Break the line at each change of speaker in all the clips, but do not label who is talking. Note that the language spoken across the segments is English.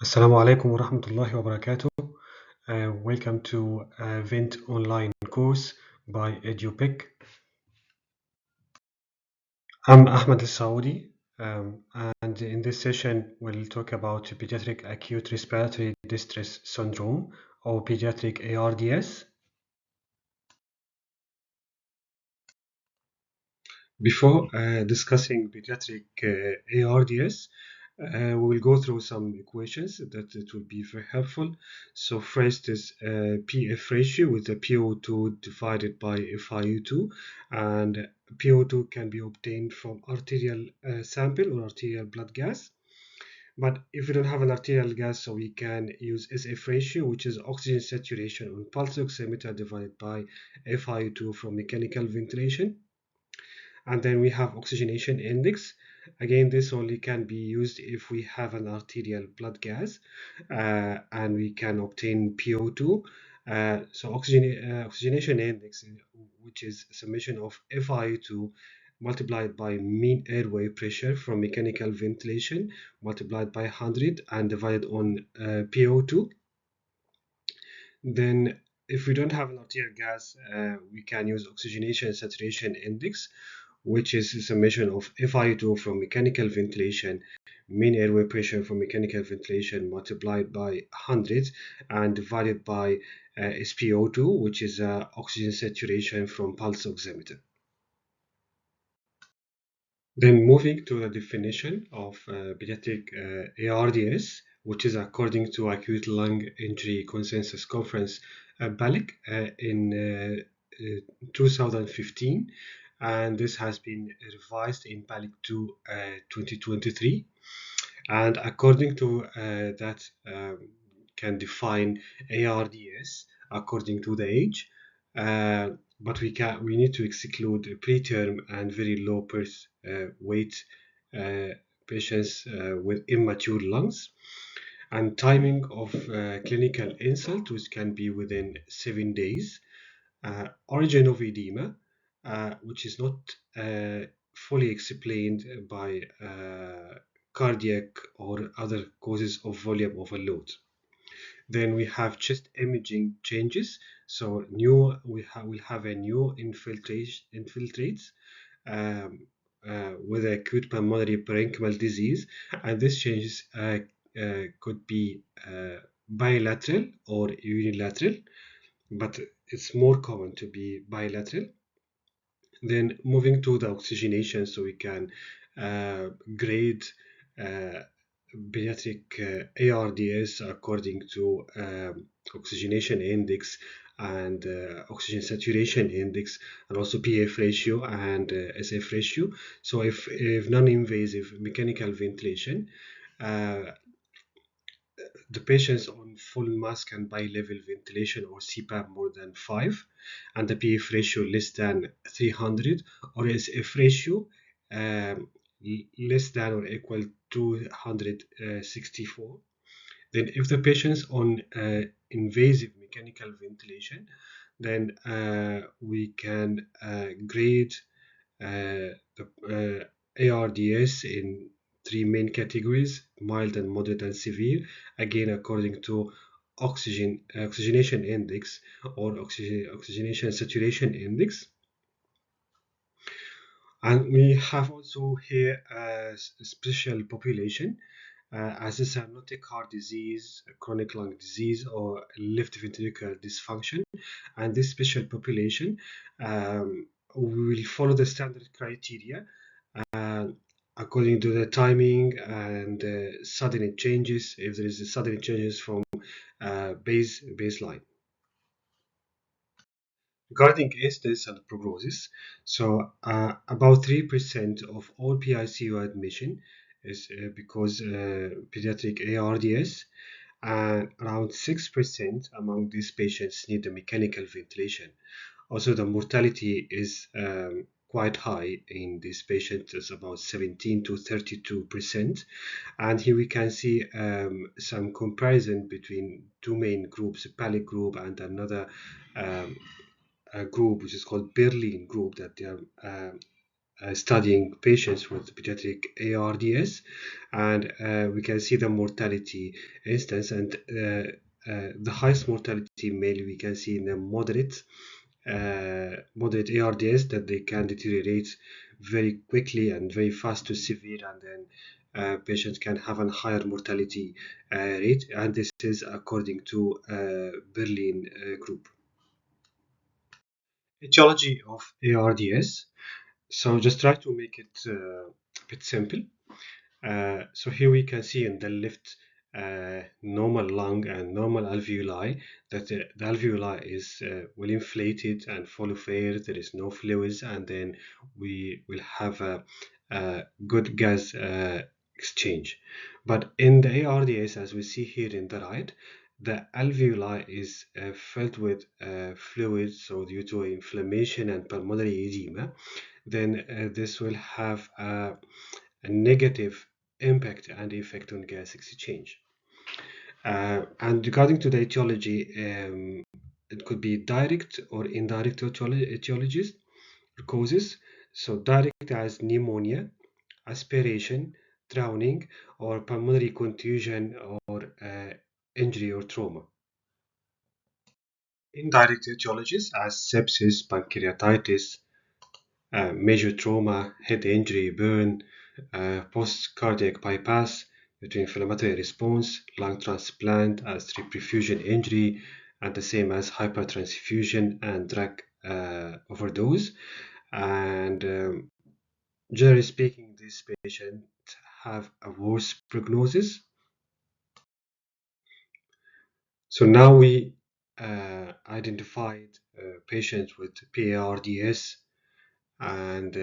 Assalamu alaikum wa rahmatullahi wa barakatuh. Welcome to Vent online course by Edu-PIC. I'm Ahmed Al-Saudi, and in this session we'll talk about pediatric acute respiratory distress syndrome or pediatric ARDS. Before discussing pediatric ARDS, we will go through some equations that it will be very helpful. So first is PF ratio with the PO2 divided by FiO2, and PO2 can be obtained from arterial sample or arterial blood gas. But if we don't have an arterial gas, so we can use SF ratio, which is oxygen saturation on pulse oximeter divided by FiO2 from mechanical ventilation. And then we have oxygenation index. Again, this only can be used if we have an arterial blood gas, and we can obtain PO2. So oxygenation index, which is summation of FiO2 multiplied by mean airway pressure from mechanical ventilation multiplied by 100 and divided on PO2. Then if we don't have an arterial gas, we can use oxygenation saturation index, which is a summation of FiO2 from mechanical ventilation, mean airway pressure from mechanical ventilation multiplied by 100 and divided by SpO2, which is oxygen saturation from pulse oximeter. Then moving to the definition of pediatric ARDS, which is according to Acute Lung Injury Consensus Conference PALIC in 2015, and this has been revised in PALIC 2 2023. And according to that, can define ARDS according to the age. But we need to exclude preterm and very low birth weight patients with immature lungs, and timing of clinical insult, which can be within 7 days, origin of edema, which is not fully explained by cardiac or other causes of volume overload. Then we have chest imaging changes. So we'll have a new infiltrates with acute pulmonary parenchymal disease, and this changes could be bilateral or unilateral, but it's more common to be bilateral. Then moving to the oxygenation, so we can grade pediatric ARDS according to oxygenation index and oxygen saturation index, and also PF ratio and SF ratio. So if non-invasive mechanical ventilation, the patients on full mask and bi-level ventilation or CPAP more than 5, and the PF ratio less than 300, or SF ratio less than or equal to 164. Then if the patient's on invasive mechanical ventilation, then we can grade the ARDS in 3 main categories: mild and moderate and severe, again according to oxygenation index or oxygenation saturation index. And we have also here a special population as a cyanotic heart disease, chronic lung disease, or left ventricular dysfunction. And this special population will follow the standard criteria according to the timing and sudden changes, if there is sudden changes from baseline. Regarding ASTES and prognosis, so about 3% of all PICU admission is because pediatric ARDS, and around 6% among these patients need a mechanical ventilation. Also, the mortality is quite high in these patients. It's about 17 to 32%. And here we can see some comparison between two main groups, a PALIC group and another group, which is called Berlin group, that they are studying patients with pediatric ARDS, and we can see the mortality instance, and the highest mortality mainly we can see in the moderate ARDS, that they can deteriorate very quickly and very fast to severe, and then patients can have a higher mortality rate, and this is according to Berlin group. Etiology of ARDS. So just try to make it a bit simple. So here we can see in the left normal lung and normal alveoli that the alveoli is well inflated and full of air. There is no fluids, and then we will have a good gas exchange. But in the ARDS, as we see here in the right, the alveoli is filled with fluid, so due to inflammation and pulmonary edema, then this will have a negative impact and effect on gas exchange. And regarding to the etiology, it could be direct or indirect etiologies or causes. So direct as pneumonia, aspiration, drowning, or pulmonary contusion, or injury or trauma. Indirect etiologies as sepsis, pancreatitis, major trauma, head injury, burn, post-cardiac bypass due to inflammatory response, lung transplant as reperfusion injury, and the same as hypertransfusion and drug overdose. And generally speaking, these patients have a worse prognosis. So now we identified patients with pARDS, and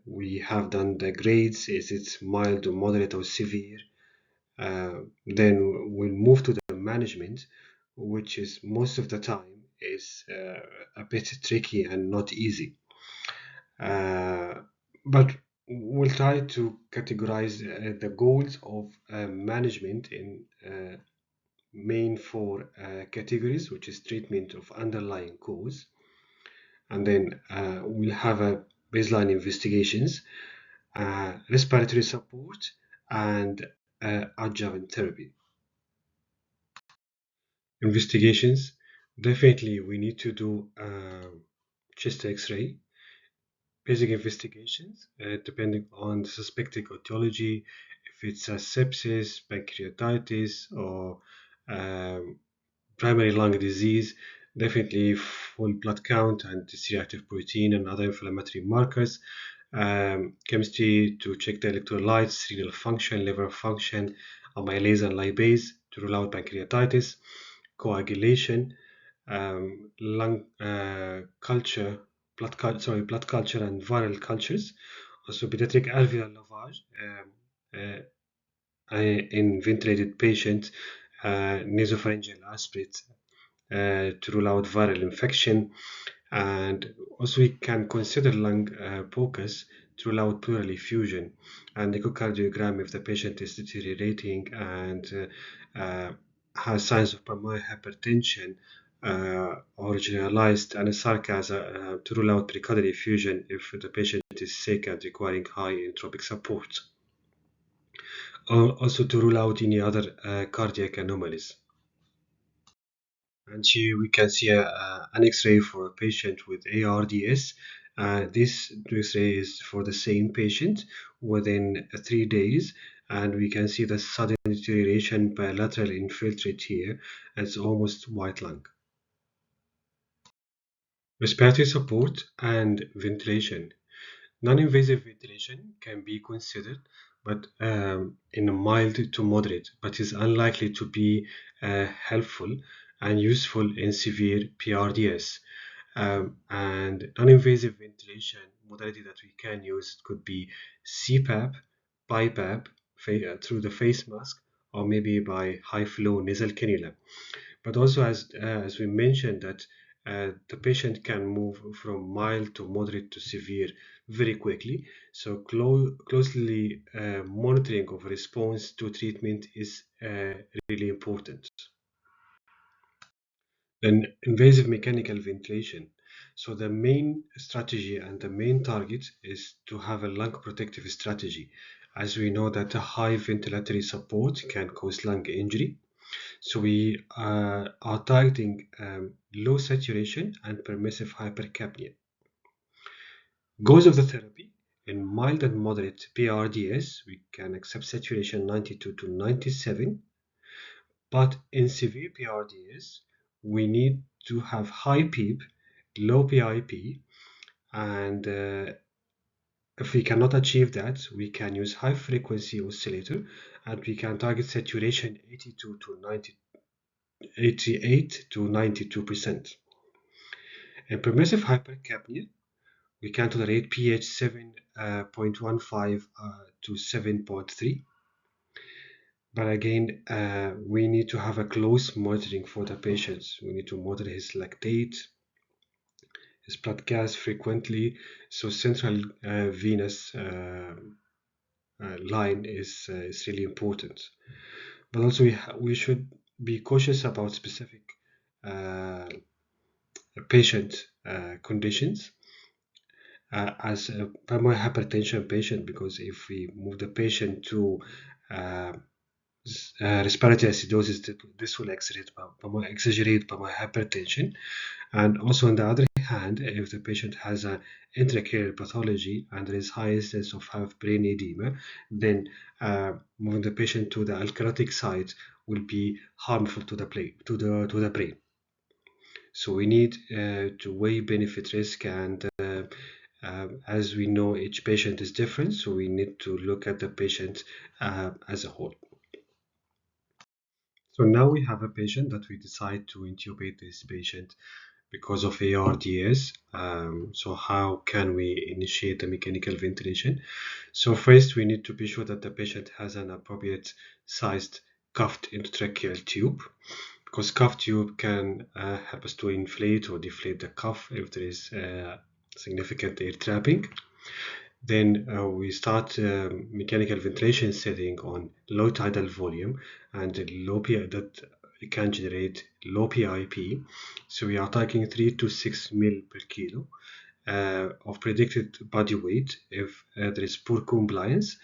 we have done the grades. Is it mild or moderate or severe? Then we'll move to the management, which is most of the time is a bit tricky and not easy. But we'll try to categorize the goals of management in main four categories, which is treatment of underlying cause, and then we'll have a baseline investigations, respiratory support, and adjuvant therapy. Investigations, definitely we need to do chest x-ray, basic investigations depending on the suspected etiology, if it's a sepsis, pancreatitis, or primary lung disease. Definitely full blood count and C-reactive protein and other inflammatory markers. Chemistry to check the electrolytes, renal function, liver function, amylase and lipase to rule out pancreatitis, coagulation, lung culture, blood culture and viral cultures. Also pediatric alveolar lavage in ventilated patients, nasopharyngeal aspirate to rule out viral infection, and also we can consider lung POCUS to rule out pleural effusion, and echocardiogram if the patient is deteriorating and has signs of pulmonary hypertension or generalized anasarcas to rule out pericardial effusion if the patient is sick and requiring high entropic support. Also to rule out any other cardiac anomalies. And here we can see an X-ray for a patient with ARDS. This X-ray is for the same patient within 3 days, and we can see the sudden deterioration bilateral infiltrate here, and it's almost white lung. Respiratory support and ventilation. Non-invasive ventilation can be considered, but in a mild to moderate, but is unlikely to be helpful and useful in severe pARDS. And non-invasive ventilation modality that we can use could be CPAP, BiPAP through the face mask, or maybe by high flow nasal cannula. But also, as we mentioned, that the patient can move from mild to moderate to severe very quickly. So closely monitoring of response to treatment is really important. Then invasive mechanical ventilation. So the main strategy and the main target is to have a lung protective strategy, as we know that a high ventilatory support can cause lung injury. So we are targeting low saturation and permissive hypercapnia. Goals of the therapy: in mild and moderate pARDS, we can accept saturation 92 to 97, but in severe pARDS, we need to have high PEEP, low PIP, and if we cannot achieve that, we can use high frequency oscillator, and we can target saturation 82 to 90, 88 to 92%. In permissive hypercapnia, we can tolerate pH 7.15 to 7.3. But again, we need to have a close monitoring for the patients. We need to monitor his lactate, his blood gas frequently. So central venous line is really important. But also we should be cautious about specific uh, patient conditions as a primary hypertension patient, because if we move the patient to uh, respiratory acidosis, this will exaggerate pulmonary hypertension. And also, on the other hand, if the patient has an intracerebral pathology and there is high incidence of brain edema, then moving the patient to the alkalotic site will be harmful to the brain. So we need to weigh benefit risk, and as we know, each patient is different, so we need to look at the patient as a whole. So now we have a patient that we decide to intubate this patient because of ARDS. So how can we initiate the mechanical ventilation? So first we need to be sure that the patient has an appropriate sized cuffed endotracheal tube, because cuff tube can help us to inflate or deflate the cuff if there is significant air trapping. Then we start mechanical ventilation setting on low tidal volume and low PI that can generate low PIP. So we are targeting 3 to 6 mil per kilo of predicted body weight if there is poor compliance,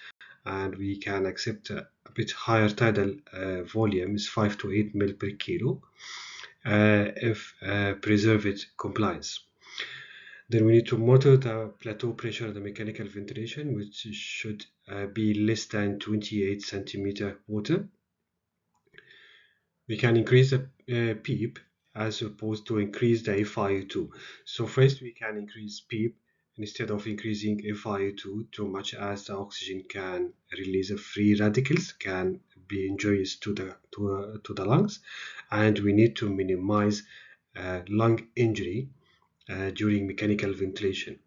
and we can accept a bit higher tidal volumes, 5 to 8 mil per kilo, if preserved compliance. Then we need to monitor the plateau pressure of the mechanical ventilation, which should be less than 28 centimeter water. We can increase the PEEP as opposed to increase the FiO2. So first we can increase PEEP instead of increasing FiO2 too much, as the oxygen can release free radicals, can be injurious to the lungs, and we need to minimize lung injury during mechanical ventilation.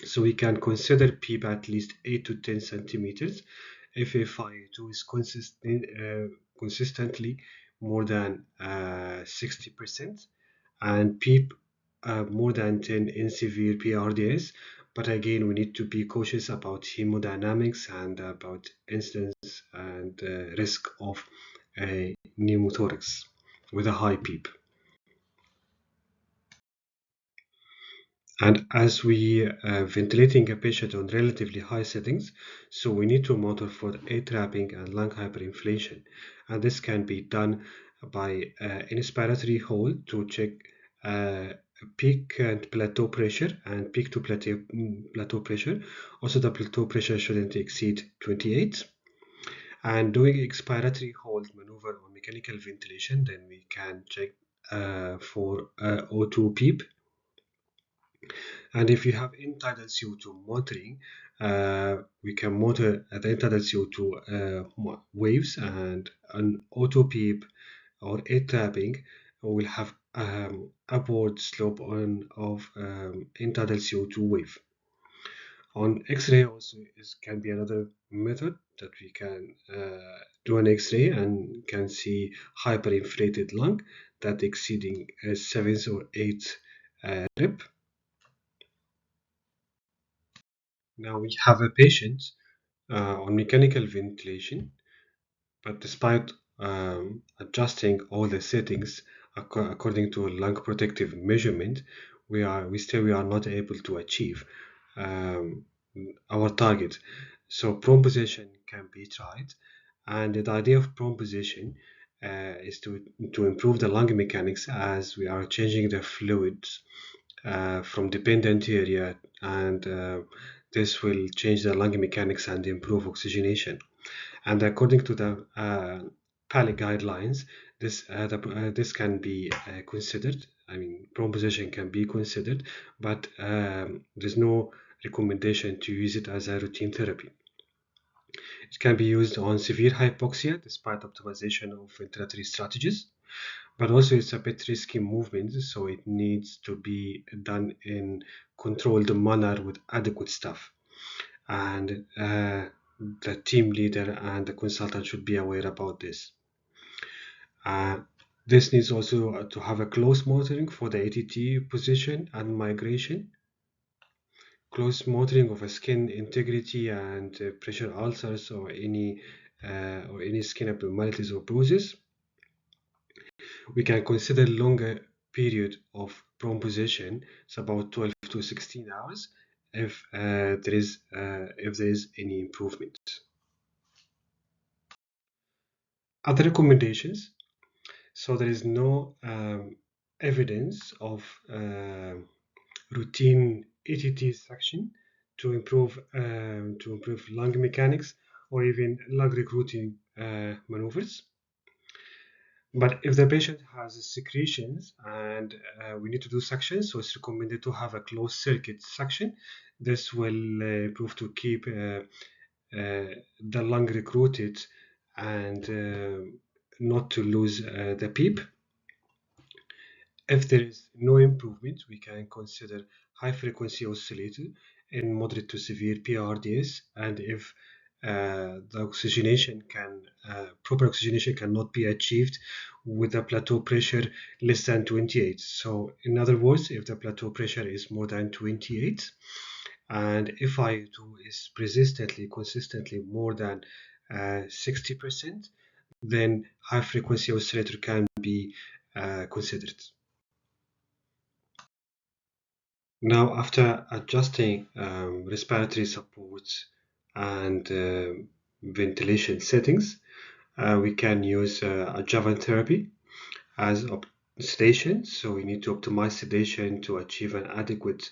So we can consider PEEP at least 8 to 10 centimeters if FiO2 is consistently more than 60%, and PEEP more than 10 in severe pARDS. But again, we need to be cautious about hemodynamics and about incidence and risk of pneumothorax with a high PEEP. And as we ventilating a patient on relatively high settings, so we need to monitor for air trapping and lung hyperinflation. And this can be done by inspiratory hold to check peak and plateau pressure and peak to plateau pressure. Also, the plateau pressure shouldn't exceed 28. And doing expiratory hold maneuver on mechanical ventilation, then we can check for O2 PEEP. And if you have end-tidal CO2 monitoring, we can monitor the end-tidal CO2 waves, and an auto PEEP or air trapping will have upward slope of end-tidal CO2 wave. On X-ray also can be another method that we can do an X-ray and can see hyperinflated lung that exceeding 7 or 8 rep. Now we have a patient on mechanical ventilation, but despite adjusting all the settings according to a lung protective measurement, we are not able to achieve our target. So prone position can be tried, and the idea of prone position is to improve the lung mechanics, as we are changing the fluids from dependent area, and this will change the lung mechanics and improve oxygenation. And according to the PALIC guidelines, this can be considered. I mean, prone position can be considered, but there's no recommendation to use it as a routine therapy. It can be used on severe hypoxia despite optimization of ventilatory strategies, but also it's a bit risky movement, so it needs to be done in controlled manner with adequate staff. And the team leader and the consultant should be aware about this. This needs also to have a close monitoring for the ATT position and migration, close monitoring of a skin integrity and pressure ulcers or any skin abnormalities or bruises. We can consider longer period of prone position, it's about 12 to 16 hours, if there is any improvement. Other recommendations. So there is no evidence of routine ATT suction to improve lung mechanics or even lung recruiting maneuvers. But if the patient has secretions and we need to do suction, so it's recommended to have a closed circuit suction. This will prove to keep the lung recruited and not to lose the PEEP. If there is no improvement, we can consider high frequency oscillator in moderate to severe pARDS, and if the oxygenation proper oxygenation cannot be achieved with a plateau pressure less than 28. So in other words, if the plateau pressure is more than 28 and if FiO2 is consistently more than 60%, then high frequency oscillator can be considered. Now, after adjusting respiratory support and ventilation settings, we can use adjuvant therapy as sedation. So we need to optimize sedation to achieve an adequate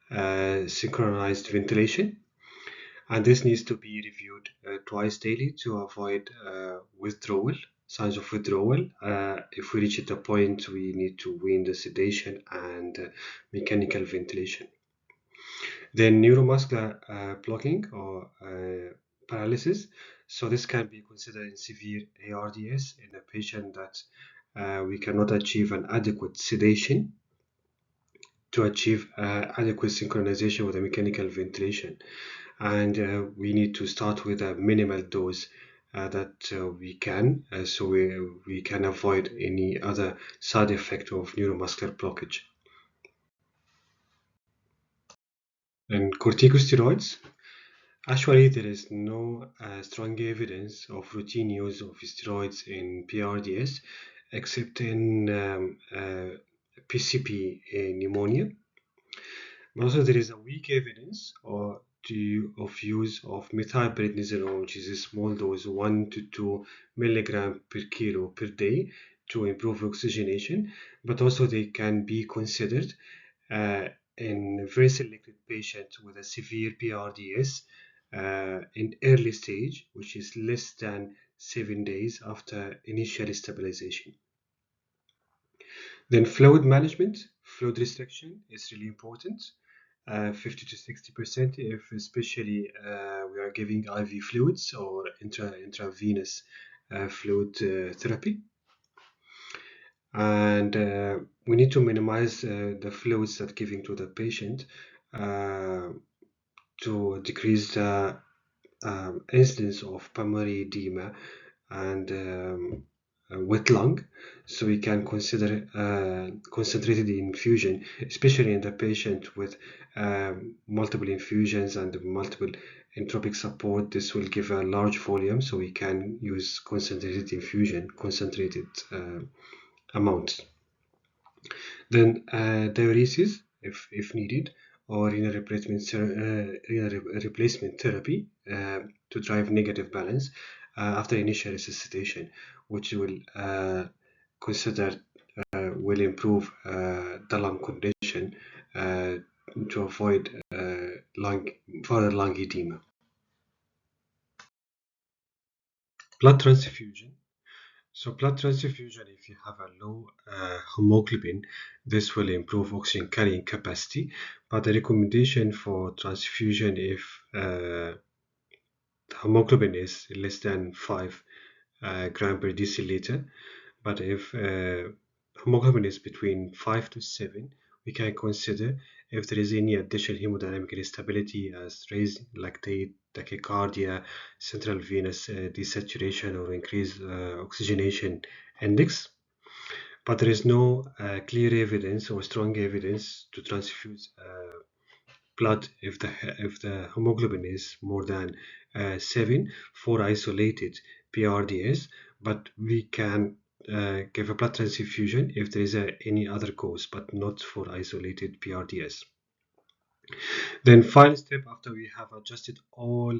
synchronized ventilation. And this needs to be reviewed twice daily to avoid signs of withdrawal. If we reach at a point, we need to wean the sedation and mechanical ventilation. Then neuromuscular blocking or paralysis. So this can be considered in severe ARDS in a patient that we cannot achieve an adequate sedation to achieve adequate synchronization with the mechanical ventilation. And we need to start with a minimal dose that we can, so we can avoid any other side effect of neuromuscular blockage. And corticosteroids. Actually, there is no strong evidence of routine use of steroids in pARDS except in PCP pneumonia. But also, there is a weak evidence of use of methylprednisolone, which is a small dose, 1 to 2 milligram per kilo per day, to improve oxygenation. But also, they can be considered in very selected patients with a severe pARDS in early stage, which is less than 7 days after initial stabilization. Then fluid management, fluid restriction is really important. 50 to 60% if especially we are giving IV fluids or intravenous fluid therapy. And we need to minimize the fluids that giving to the patient to decrease the incidence of pulmonary edema and wet lung. So we can consider concentrated infusion, especially in the patient with multiple infusions and multiple entropic support. This will give a large volume, so we can use concentrated infusion, concentrated amounts. Then diuresis, if needed, or renal replacement therapy to drive negative balance after initial resuscitation, which will consider will improve the lung condition to avoid further lung edema. Blood transfusion. So blood transfusion, if you have a low hemoglobin, this will improve oxygen carrying capacity. But the recommendation for transfusion if the hemoglobin is less than 5 gram per deciliter. But if hemoglobin is between 5 to 7, we can consider if there is any additional hemodynamic instability as raised lactate, tachycardia, central venous desaturation, or increased oxygenation index. But there is no clear evidence or strong evidence to transfuse blood if the hemoglobin is more than 7 for isolated pARDS, but we can give a blood transfusion if there is any other cause, but not for isolated pARDS. Then final step, after we have adjusted all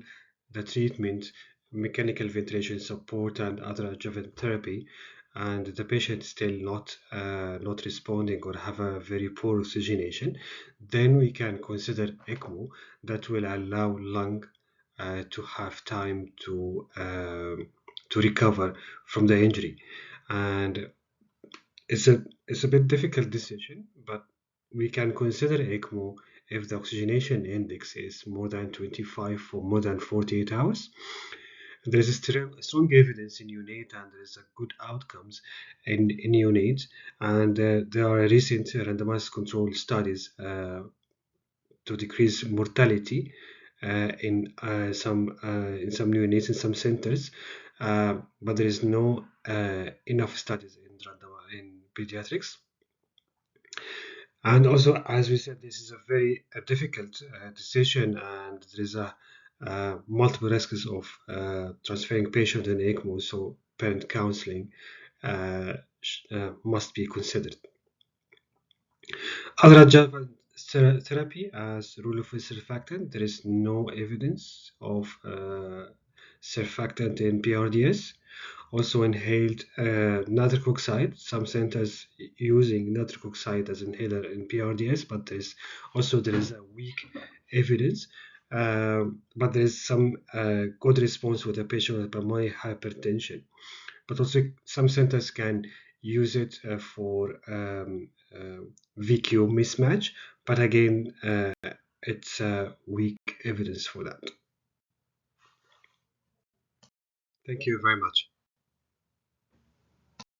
the treatment, mechanical ventilation support and other adjuvant therapy, and the patient still not responding or have a very poor oxygenation, then we can consider ECMO that will allow lung to have time to recover from the injury. And it's a bit difficult decision, but we can consider ECMO if the oxygenation index is more than 25 for more than 48 hours. There is a strong evidence in neonate, and there is a good outcomes in neonate, and there are recent randomized control studies to decrease mortality in some neonates in some centers, but there is no enough studies in pediatrics. And also, as we said, this is a very difficult decision, and there is a multiple risks of transferring patient in ECMO, so parent counseling must be considered. Other adjuvant therapy as rule of surfactant, there is no evidence of surfactant in pARDS. Also inhaled nitric oxide. Some centers using nitric oxide as inhaler in pARDS, but there is a weak evidence. But there is some good response with a patient with pulmonary hypertension. But also some centers can use it for VQ mismatch. But again, it's weak evidence for that. Thank you very much.